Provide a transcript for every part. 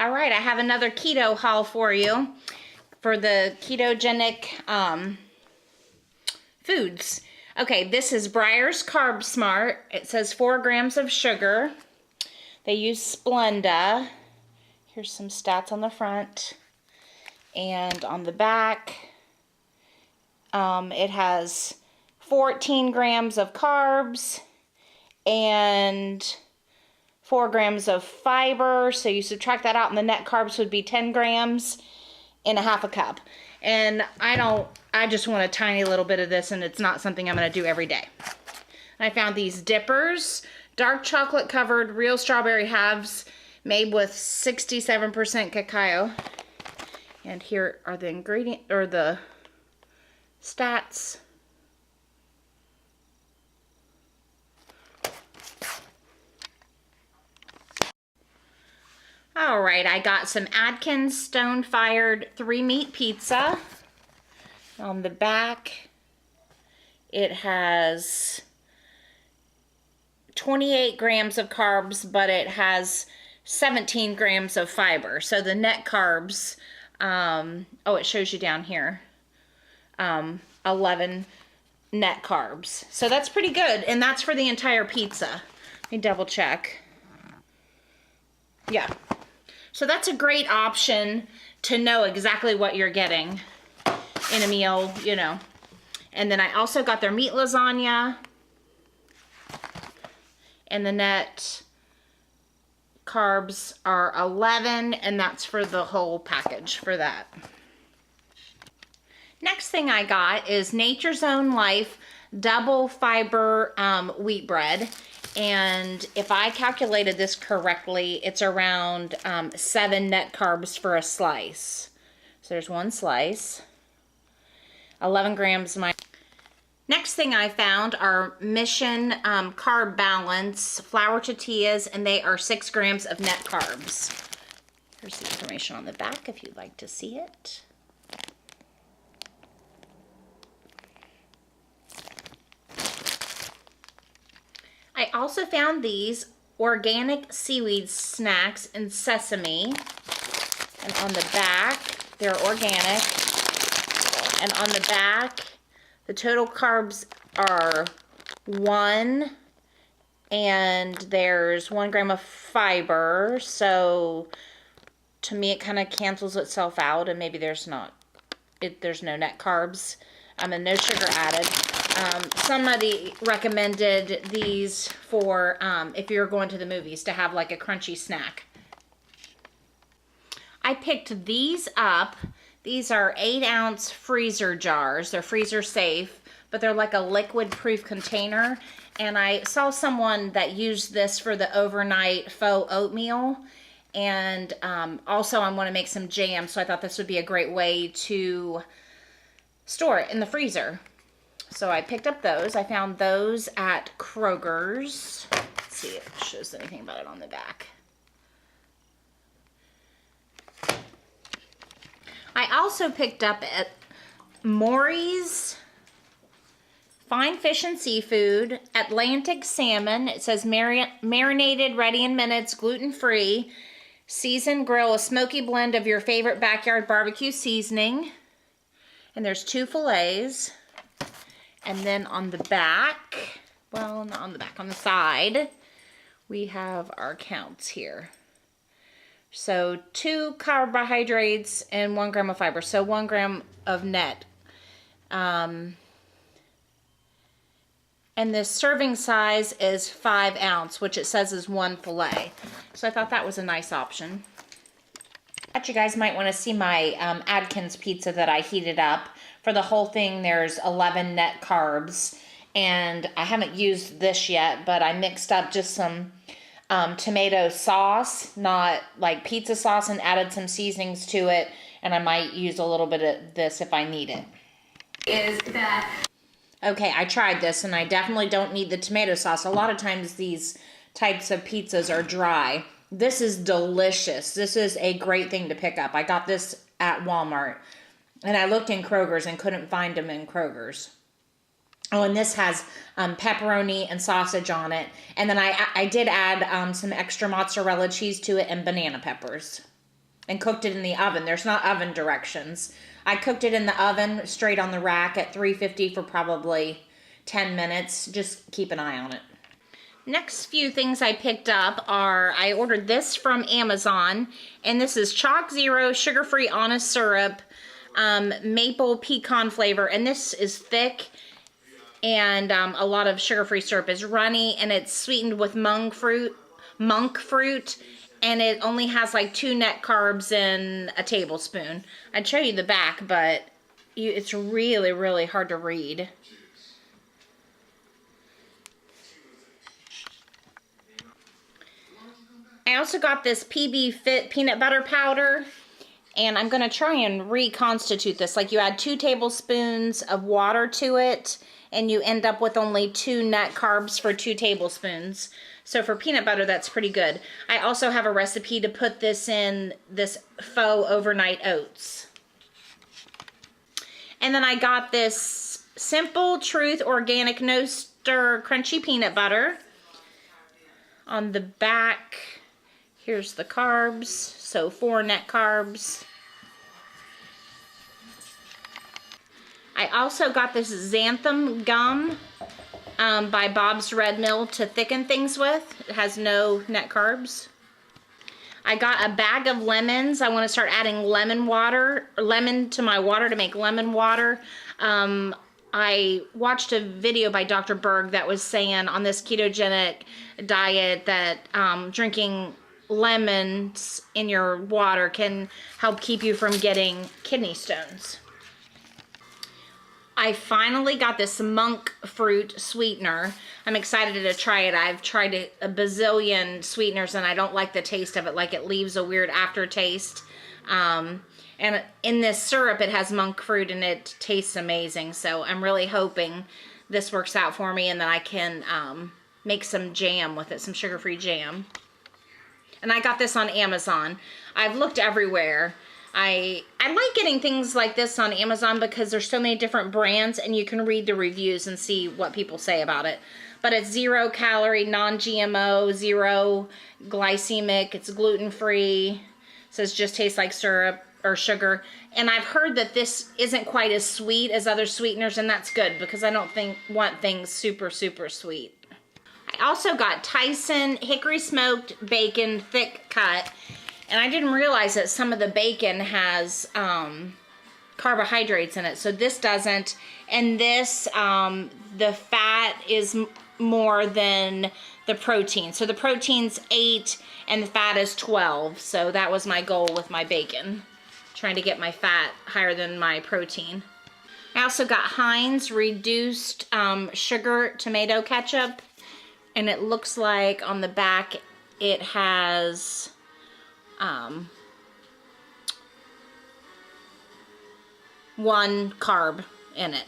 All right, I have another keto haul for you for the ketogenic foods. Okay, this is Breyer's Carb Smart. It says 4 grams of sugar. They use Splenda. Here's some stats on the front. And on the back, it has 14 grams of carbs and 4 grams of fiber. So you subtract that out and the net carbs would be 10 grams in a half a cup. And I just want a tiny little bit of this, and it's not something I'm going to do every day. I found these dippers, dark chocolate covered real strawberry halves made with 67% cacao. And here are the ingredient or the stats. All right, I got some Atkins stone-fired 3-meat pizza. On the back, it has 28 grams of carbs, but it has 17 grams of fiber. So the net carbs, it shows you down here, 11 net carbs. So that's pretty good, and that's for the entire pizza. Let me double check. Yeah. So that's a great option to know exactly what you're getting in a meal, you know. And then I also got their meat lasagna. And the net carbs are 11, and that's for the whole package for that. Next thing I got is Nature's Own Life double fiber wheat bread. And if I calculated this correctly, it's around 7 net carbs for a slice. So there's 1 slice. 11 grams. Next thing I found are Mission Carb Balance flour tortillas, and they are 6 grams of net carbs. Here's the information on the back if you'd like to see it. I also found these organic seaweed snacks in sesame, and on the back, they're organic, and on the back, the total carbs are 1, and there's 1 gram of fiber, so to me it kind of cancels itself out, and maybe there's no net carbs, and no sugar added. Somebody recommended these for if you're going to the movies to have like a crunchy snack. I picked these up. These are 8-ounce freezer jars. They're freezer safe, but they're like a liquid proof container. And I saw someone that used this for the overnight faux oatmeal. And also I want to make some jam, so I thought this would be a great way to store it in the freezer. So I picked up those. I found those at Kroger's. Let's see if it shows anything about it on the back. I also picked up at Maury's Fine Fish and Seafood, Atlantic Salmon. It says marinated, ready in minutes, gluten-free. Season grill, a smoky blend of your favorite backyard barbecue seasoning. And there's 2 fillets. And then on the back, well, not on the back, on the side, we have our counts here. So 2 carbohydrates and 1 gram of fiber. So 1 gram of net. And the serving size is 5 ounce, which it says is 1 fillet. So I thought that was a nice option. I thought you guys might want to see my Atkins pizza that I heated up. For the whole thing, there's 11 net carbs. And I haven't used this yet, but I mixed up just some tomato sauce, not like pizza sauce, and added some seasonings to it. And I might use a little bit of this if I need it. Okay, I tried this, and I definitely don't need the tomato sauce. A lot of times these types of pizzas are dry. This is delicious. This is a great thing to pick up. I got this at Walmart, and I looked in Kroger's and couldn't find them in Kroger's. Oh, and this has pepperoni and sausage on it. And then I did add some extra mozzarella cheese to it and banana peppers. and cooked it in the oven. There's not oven directions. I cooked it in the oven straight on the rack at 350 for probably 10 minutes. Just keep an eye on it. Next few things I picked up are, I ordered this from Amazon, and this is Chalk Zero Sugar-Free Honest Syrup, maple pecan flavor, and this is thick, and a lot of sugar-free syrup is runny, and it's sweetened with monk fruit, and it only has like 2 net carbs in a tablespoon. I'd show you the back, but it's really, really hard to read. I also got this PB Fit peanut butter powder, and I'm going to try and reconstitute this. Like, you add 2 tablespoons of water to it, and you end up with only 2 net carbs for 2 tablespoons. So for peanut butter, that's pretty good. I also have a recipe to put this in this faux overnight oats. And then I got this Simple Truth Organic No Stir Crunchy Peanut Butter. On the back, here's the carbs, so 4 net carbs. I also got this xanthan gum by Bob's Red Mill to thicken things with. It has no net carbs. I got a bag of lemons. I want to start adding lemon to my water to make lemon water. I watched a video by Dr. Berg that was saying on this ketogenic diet that drinking lemons in your water can help keep you from getting kidney stones. I finally got this monk fruit sweetener. I'm excited to try it. I've tried a bazillion sweeteners and I don't like the taste of it. Like, it leaves a weird aftertaste. And in this syrup, it has monk fruit and it tastes amazing. So I'm really hoping this works out for me and that I can make some jam with it, some sugar-free jam. And I got this on Amazon. I've looked everywhere. I like getting things like this on Amazon because there's so many different brands and you can read the reviews and see what people say about it. But it's 0 calorie, non-GMO, 0 glycemic, it's gluten-free. It says just tastes like syrup or sugar. And I've heard that this isn't quite as sweet as other sweeteners, and that's good because I don't want things super, super sweet. I also got Tyson Hickory Smoked Bacon Thick Cut. And I didn't realize that some of the bacon has carbohydrates in it. So this doesn't. And this, the fat is more than the protein. So the protein's 8 and the fat is 12. So that was my goal with my bacon. Trying to get my fat higher than my protein. I also got Heinz reduced sugar tomato ketchup. And it looks like on the back it has 1 carb in it.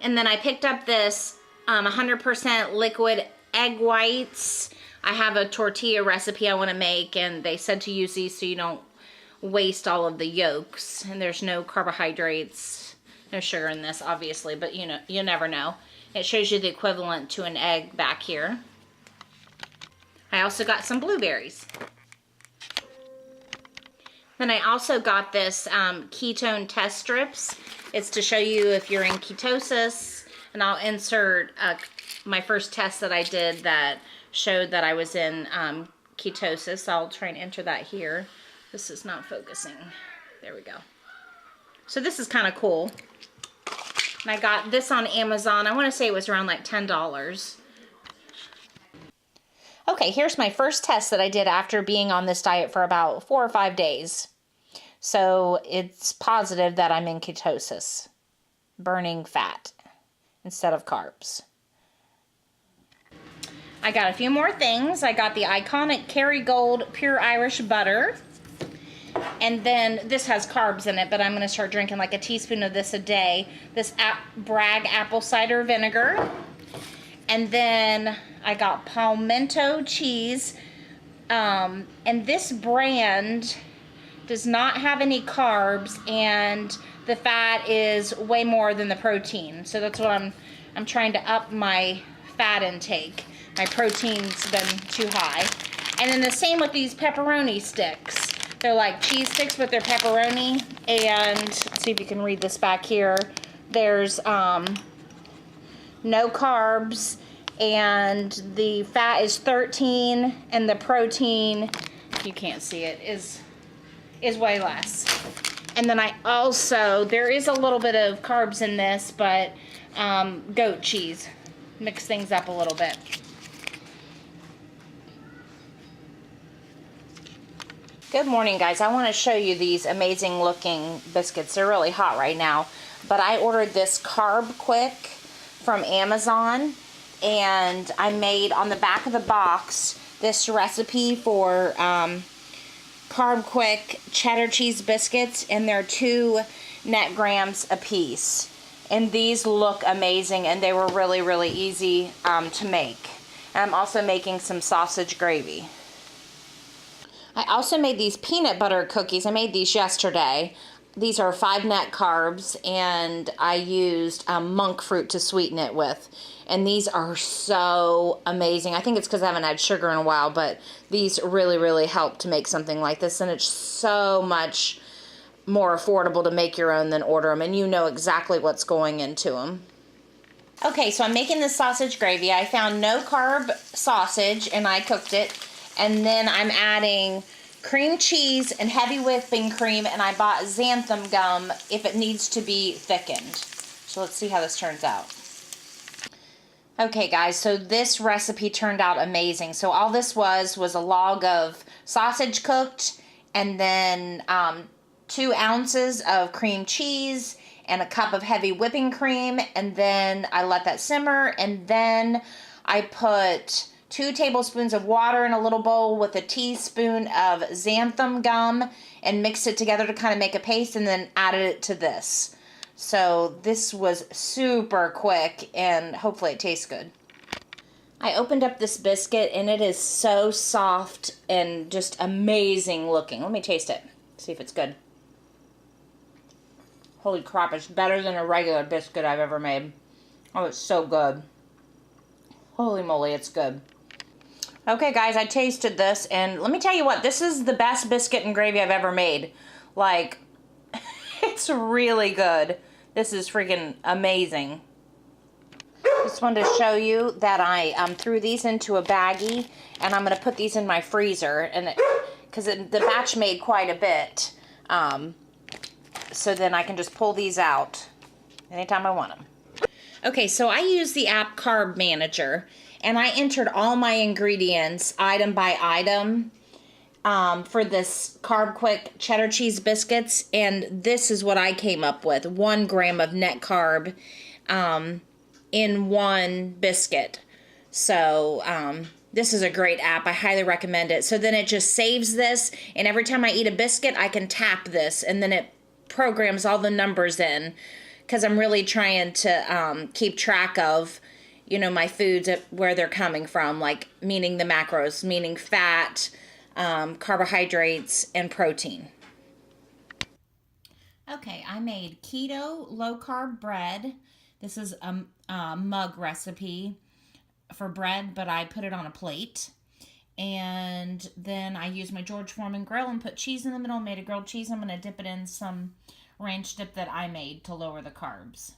And then I picked up this 100% liquid egg whites. I have a tortilla recipe I want to make, and they said to use these so you don't waste all of the yolks. And there's no carbohydrates, no sugar in this, obviously, but you know, you never know. It shows you the equivalent to an egg back here. I also got some blueberries. Then I also got this ketone test strips. It's to show you if you're in ketosis, and I'll insert my first test that I did that showed that I was in ketosis. I'll try and enter that here. This is not focusing. There we go. So this is kind of cool. And I got this on Amazon. I want to say it was around like $10. Okay, here's my first test that I did after being on this diet for about 4 or 5 days. So it's positive that I'm in ketosis, burning fat instead of carbs. I got a few more things. I got the iconic Kerrygold Pure Irish Butter. And then this has carbs in it, but I'm going to start drinking like a teaspoon of this a day. This Bragg apple cider vinegar. And then I got palmento cheese. And this brand does not have any carbs, and the fat is way more than the protein. So that's what I'm trying to up my fat intake. My protein's been too high. And then the same with these pepperoni sticks. They're like cheese sticks, but they're pepperoni. And let's see if you can read this back here. There's no carbs, and the fat is 13, and the protein, you can't see it, is way less. And then I also, there is a little bit of carbs in this, but goat cheese. Mix things up a little bit. Good morning, guys. I want to show you these amazing looking biscuits. They're really hot right now, but I ordered this Carb Quick from Amazon, and I made on the back of the box this recipe for Carb Quick cheddar cheese biscuits, and they're 2 net grams a piece. And these look amazing, and they were really, really easy to make. And I'm also making some sausage gravy. I also made these peanut butter cookies. I made these yesterday. These are 5 net carbs, and I used monk fruit to sweeten it with. And these are so amazing. I think it's because I haven't had sugar in a while, but these really, really help to make something like this. And it's so much more affordable to make your own than order them, and you know exactly what's going into them. Okay, so I'm making this sausage gravy. I found no carb sausage, and I cooked it. And then I'm adding cream cheese and heavy whipping cream, and I bought xanthan gum if it needs to be thickened. So let's see how this turns out. Okay, guys, so this recipe turned out amazing. So all this was a log of sausage cooked, and then 2 ounces of cream cheese and a cup of heavy whipping cream, and then I let that simmer, and then I put 2 tablespoons of water in a little bowl with a teaspoon of xanthan gum and mixed it together to kind of make a paste, and then added it to this. So this was super quick, and hopefully it tastes good. I opened up this biscuit, and it is so soft and just amazing looking. Let me taste it, see if it's good. Holy crap, it's better than a regular biscuit I've ever made. Oh, it's so good. Holy moly, it's good. Okay, guys, I tasted this, and let me tell you what, this is the best biscuit and gravy I've ever made. Like, it's really good. This is freaking amazing. Just wanted to show you that I threw these into a baggie, and I'm going to put these in my freezer, and because the batch made quite a bit, so then I can just pull these out anytime I want them. Okay, so I use the app Carb Manager, and I entered all my ingredients item by item for this Carb Quick cheddar cheese biscuits, and this is what I came up with. 1 gram of net carb in 1 biscuit. So this is a great app. I highly recommend it. So then it just saves this, and every time I eat a biscuit, I can tap this, and then it programs all the numbers in, because I'm really trying to keep track of, you know, my foods, where they're coming from, like meaning the macros, meaning fat, carbohydrates, and protein. Okay, I made keto low-carb bread. This is a mug recipe for bread, but I put it on a plate. And then I used my George Foreman grill and put cheese in the middle, made a grilled cheese. I'm going to dip it in some ranch dip that I made to lower the carbs.